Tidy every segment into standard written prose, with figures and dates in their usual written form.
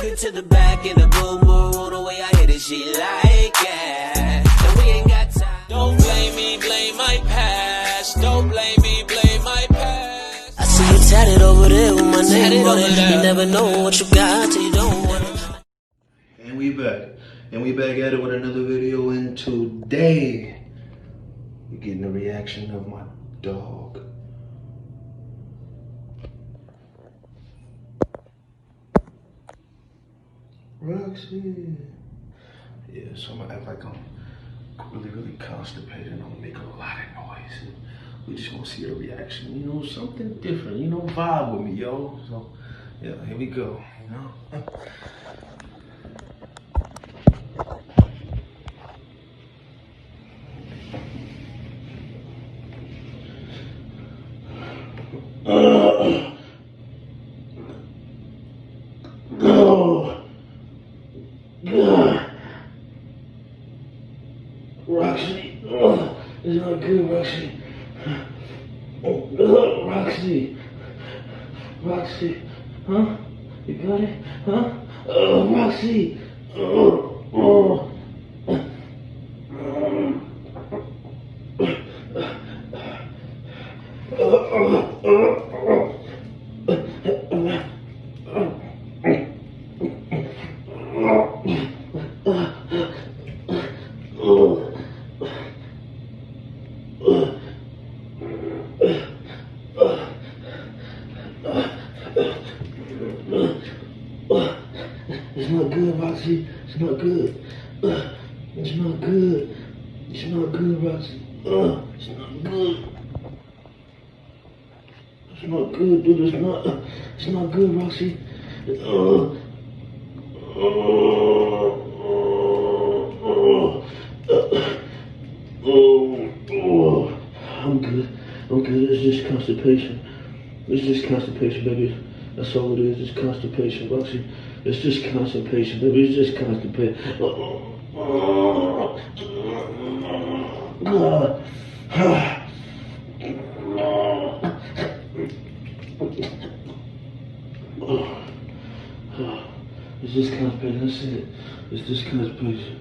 it to the back and the boom boom. The way I hit it, she like it. And we ain't got time. Don't blame me, blame my past. Don't blame me, blame my past. I see you tatted over there with my name on it. You never know what you got till you don't want it. And we back. And we back at it with another video, and today we're getting the reaction of my dog. Roxy. Yeah, so I'm gonna act like I'm really constipated. I'm gonna make a lot of noise. And we just gonna see the reaction, you know, something different, you know, vibe with me, yo. So yeah, here we go, you know. Roxy, it's not good, Roxy. Roxy, huh? You got it, huh? Roxy, It's not good, Roxy. It's not good. It's not good. It's not good, Roxy. It's not good. It's not good, dude. It's not good, Roxy. I'm good. It's just constipation. It's just constipation, baby. That's all it is. It's constipation, Roxy. It's just constipation, baby. It's just constipation. It's just constipation. That's it. It's just constipation.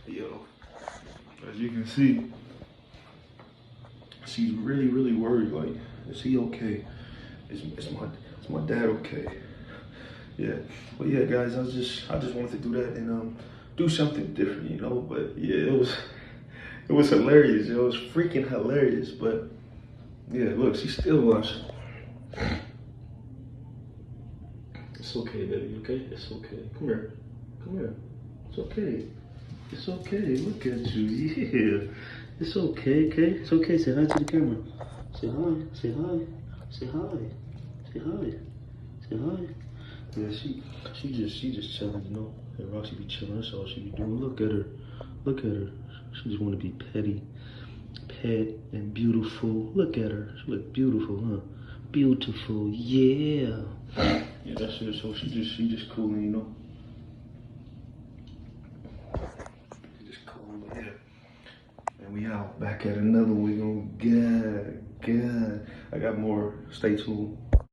Yo, as you can see, she's really worried. Like, is he okay? Is my dad okay? Yeah, but yeah, guys, I just wanted to do that and do something different, you know. But yeah, it was hilarious, yo. It was freaking hilarious. But yeah, look, she's still watching. It's okay, baby. Okay, it's okay. Come here. It's okay. It's okay. Look at you. Yeah, it's okay. Okay, it's okay. Say hi to the camera. Say hi. Say hi. Say hi. Say hi. Say hi. Yeah, she just chilling, you know. And Roxy be chilling. That's all she be doing. Look at her. Look at her. She just want to be petty, pet, and beautiful. Look at her. She look beautiful, huh? Beautiful, yeah. Yeah, that's it. So she just cooling, you know. Just cooling, but yeah. And we out back at another one. We gonna get. I got more. Stay tuned.